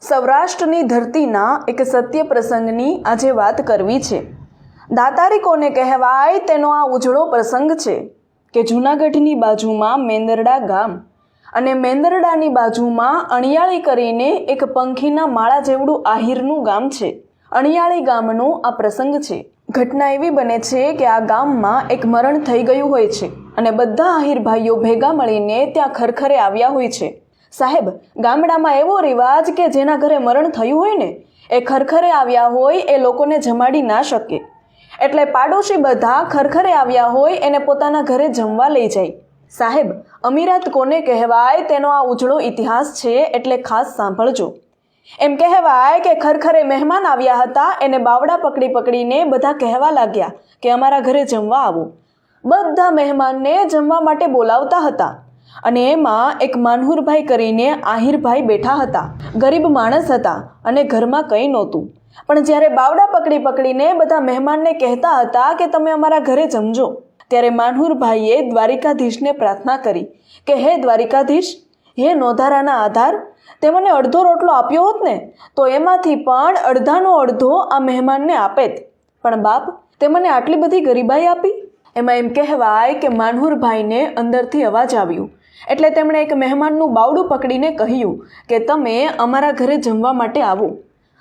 સૌરાષ્ટ્રની ધરતીના એક સત્ય પ્રસંગની આજે વાત કરવી છે। દાતારી કોને કહેવાય તેનો આ ઉજળો પ્રસંગ છે કે જૂનાગઢની બાજુમાં મેંદરડા ગામ અને મેંદરડાની બાજુમાં અણિયાળી કરીને એક પંખીના માળા જેવડું આહિરનું ગામ છે। અણિયાળી ગામનો આ પ્રસંગ છે। ઘટના એવી બને છે કે આ ગામમાં એક મરણ થઈ ગયું હોય છે અને બધા આહિર ભાઈઓ ભેગા મળીને ત્યાં ખરખરે આવ્યા હોય છે। સાહેબ, ગામડામાં એવો રિવાજ કે જેના ઘરે મરણ થયું હોય ને એ ખરખરે આવ્યા હોય એ લોકોને જમાડી ના શકે, એટલે પાડોશી બધા ખરખરે આવ્યા હોય એને પોતાના ઘરે જમવા લઈ જાય। સાહેબ, અમીરાત કોને કહેવાય તેનો આ ઉજળો ઇતિહાસ છે, એટલે ખાસ સાંભળજો। એમ કહેવાય કે ખરખરે મહેમાન આવ્યા હતા, એને બાવડા પકડી પકડીને બધા કહેવા લાગ્યા કે અમારા ઘરે જમવા આવો। બધા મહેમાનને જમવા માટે બોલાવતા હતા અને એમાં એક માનહુરભાઈ કરીને આહિરભાઈ બેઠા હતા। ગરીબ માણસ હતા અને ઘરમાં કંઈ નહોતું, પણ જ્યારે બાવડા પકડી પકડીને બધા મહેમાનને કહેતા હતા કે તમે અમારા ઘરે જમજો, ત્યારે માનહુરભાઈએ દ્વારિકાધીશને પ્રાર્થના કરી કે હે દ્વારિકાધીશ, હે નોધારાના આધાર, તે મને અડધો રોટલો આપ્યો હોત ને તો એમાંથી પણ અડધાનો અડધો આ મહેમાનને આપેત, પણ બાપ તે મને આટલી બધી ગરીબાઈ આપી। એમાં એમ કહેવાય કે માનહુરભાઈને અંદરથી અવાજ આવ્યો, એટલે તેમણે એક મહેમાનનું બાવડું પકડીને કહ્યું કે તમે અમારા ઘરે જમવા માટે આવો।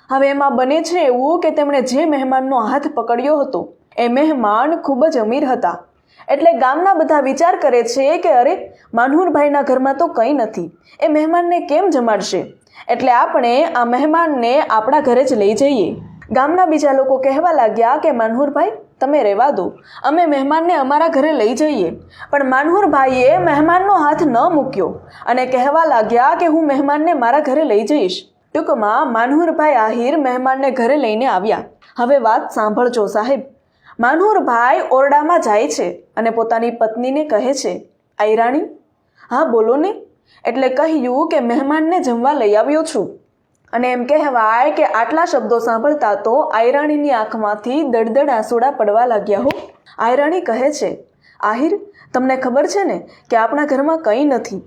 હવે એમાં બને છે એવું કે તેમણે જે મહેમાનનો હાથ પકડ્યો હતો એ મહેમાન ખૂબ જ અમીર હતા, એટલે ગામના બધા વિચાર કરે છે કે અરે, માનહુરભાઈના ઘરમાં તો કંઈ નથી, એ મહેમાનને કેમ જમાડશે, એટલે આપણે આ મહેમાનને આપણા ઘરે જ લઈ જઈએ। ગામના બીજા લોકો કહેવા લાગ્યા કે માનહુરભાઈ તમે રહેવા દો, અમે મહેમાનને અમારા ઘરે લઈ જઈએ, પણ માનહુરભાઈએ મહેમાનનો હાથ ન મૂક્યો અને કહેવા લાગ્યા કે હું મહેમાનને મારા ઘરે લઈ જઈશ। ટૂંકમાં માનહુરભાઈ આહિર મહેમાનને ઘરે લઈને આવ્યા। હવે વાત સાંભળજો સાહેબ। માનહુરભાઈ ઓરડામાં જાય છે અને પોતાની પત્નીને કહે છે, આયરાણી, હા બોલો ને, એટલે કહ્યું કે મહેમાનને જમવા લઈ આવ્યો છું। અને એમ કહેવાય કે આટલા શબ્દો સાંભળતા તો આયરાણીની આંખમાંથી દળદળ આંસુડા પડવા લાગ્યા હો। આયરાણી કહે છે, આહિર, તમને ખબર છે ને કે આપણા ઘરમાં કંઈ નથી,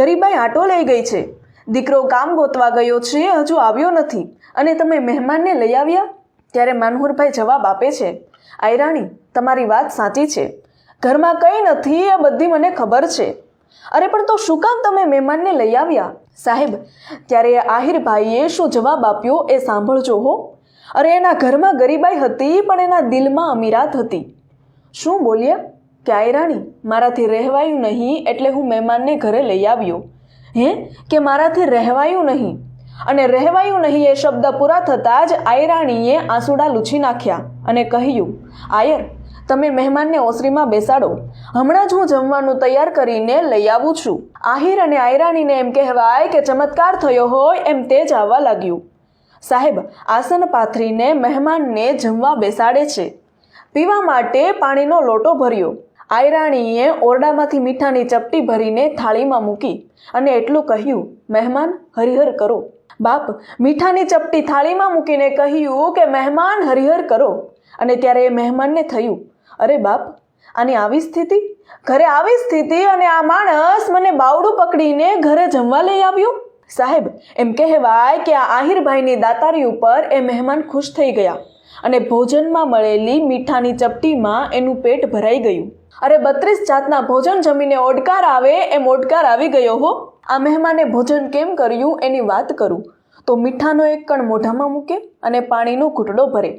ગરીબાઈ આંટો લઈ ગઈ છે, દીકરો કામ ગોતવા ગયો છે, હજુ આવ્યો નથી, અને તમે મહેમાનને લઈ આવ્યા। ત્યારે માનહુરભાઈ જવાબ આપે છે, આયરાણી, તમારી વાત સાચી છે, ઘરમાં કંઈ નથી એ બધી મને ખબર છે, અરે પણ તો શું કામ તમે મહેમાનને લઈ આવ્યા? સાહેબ, ત્યારે આહિરભાઈએ શું જવાબ આપ્યો એ સાંભળજો હો। અરે એના ઘરમાં ગરીબાઈ હતી પણ એના દિલમાં અમીરાત હતી। શું બોલ્યા કે આયરાણી, મારાથી રહેવાયું નહીં એટલે હું મહેમાનને ઘરે લઈ આવ્યો। હે, કે મારાથી રહેવાયું નહીં? અને રહેવાયું નહીં એ શબ્દ પૂરા થતાં જ આયરાણીએ આંસુડા લૂછી નાખ્યા અને કહ્યું, આયર, તમે મહેમાનને ઓસરીમાં બેસાડો, હમણાં જ હું જમવાનું તૈયાર કરીને લઈ આવું છું। આહિર અને આયરાણીને એમ કહેવાય કે ચમત્કાર થયો હોય એમ તેજ આવવા લાગ્યું। સાહેબ, આસન પાથરીને મહેમાનને જમવા બેસાડે છે, પીવા માટે પાણીનો લોટો ભર્યો। આયરાણીએ ઓરડામાંથી મીઠાની ચપટી ભરીને થાળીમાં મૂકી અને એટલું કહ્યું, મહેમાન હરિહર કરો। બાપ મીઠાની ચપટી થાળીમાં મૂકીને કહ્યું કે મહેમાન હરિહર કરો, અને ત્યારે એ મહેમાનને થયું, અરે બાપ, આની આવી સ્થિતિ, ઘરે આવી સ્થિતિ, અને આ માણસ મને બાવડું પકડીને ઘરે જમવા લઈ આવ્યું। સાહેબ, એમ કહેવાય કે આ આહિરભાઈની દાતારી ઉપર એ મહેમાન ખુશ થઈ ગયા અને ભોજનમાં મળેલી મીઠાની ચપટીમાં એનું પેટ ભરાઈ ગયું। અરે 32 જાતના ભોજન જમીને ઓડકાર આવે એમ ઓડકાર આવી ગયો હો। આ મહેમાને ભોજન કેમ કર્યું એની વાત કરું તો મીઠાનો એક કણ મોઢામાં મૂકે અને પાણીનો ઘૂંટડો ભરે,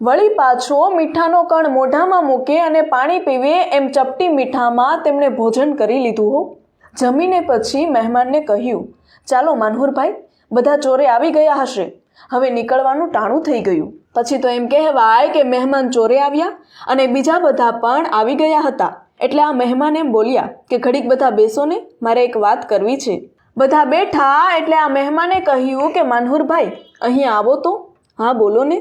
વળી પાછો મીઠાનો કણ મોઢામાં મૂકે અને પાણી પીવે એમ ચપટી મીઠામાં તેમણે ભોજન કરી લીધું હો। જમીને પછી મહેમાનને કહ્યું, ચાલો માનહુરભાઈ, બધા ચોરે આવી ગયા હશે, હવે નીકળવાનું ટાણું થઈ ગયું। પછી તો એમ કહેવાય કે મહેમાન ચોરે આવ્યા અને બીજા બધા પણ આવી ગયા હતા, એટલે આ મહેમાન એમ બોલ્યા કે ઘડીક બધા બેસો ને, મારે એક વાત કરવી છે। બધા બેઠા એટલે આ મહેમાને કહ્યું કે માનહુરભાઈ અહીં આવો તો। હા બોલો ને।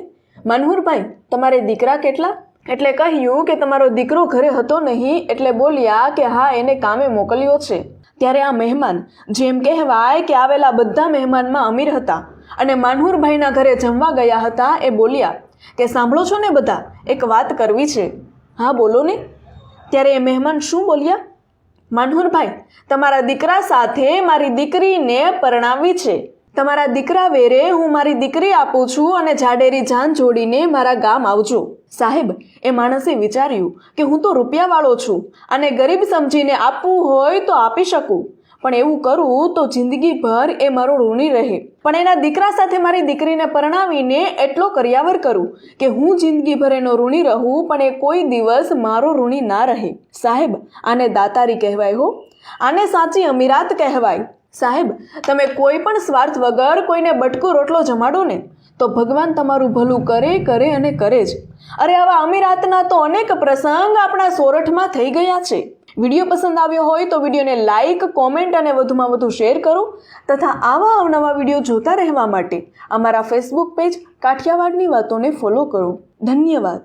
માનહુરભાઈ, તમારે દીકરા કેટલા? એટલે કહ્યું કે તમારો દીકરો ઘરે હતો નહીં, એટલે બોલ્યા કે હા, એને કામે મોકલ્યો છે। ત્યારે આ મહેમાન, જેમ કહેવાય કે આવેલા બધા મહેમાનમાં અમીર હતા અને માનહુરભાઈના ઘરે જમવા ગયા હતા, એ બોલ્યા કે સાંભળો છો ને બધા, એક વાત કરવી છે। હા બોલો ને। ત્યારે એ મહેમાન શું બોલ્યા, માનહુરભાઈ, તમારા દીકરા સાથે મારી દીકરીને પરણાવવી છે, તમારા દીકરા વેરે હું મારી દીકરી આપું છું અને જાડેરી જાન જોડીને મારા ગામ આવજો. સાહેબ, એ માણસે વિચાર્યું કે હું તો રૂપિયાવાળો છું અને ગરીબ સમજીને આપવું હોય તો આપી શકું, પણ એવું કરું તો જિંદગીભર એ મારો ઋણી રહે. પણ એના દીકરા સાથે મારી દીકરીને પરણાવીને એટલો કર્યાવર કરું કે હું જિંદગીભર એનો ઋણી રહું, પણ એ કોઈ દિવસ મારો ઋણી ના રહે. સાહેબ, આને દાતારી કહેવાય હો, આને સાચી અમીરાત કહેવાય. સાહેબ, તમે કોઈ પણ સ્વાર્થ વગર કોઈને બટકું રોટલો જમાડો ને તો ભગવાન તમારું ભલું કરે અને કરે જ. અરે આવા અમીરાતના તો અનેક પ્રસંગ આપણા સોરઠમાં થઈ ગયા છે. વિડીયો પસંદ આવ્યો હોય તો વિડીયોને લાઇક, કોમેન્ટ અને વધુમાં વધુ શેર કરો તથા આવા અવનવા વિડીયો જોતા રહેવા માટે અમારા ફેસબુક પેજ કાઠિયાવાડની વાતોને ફોલો કરો. ધન્યવાદ.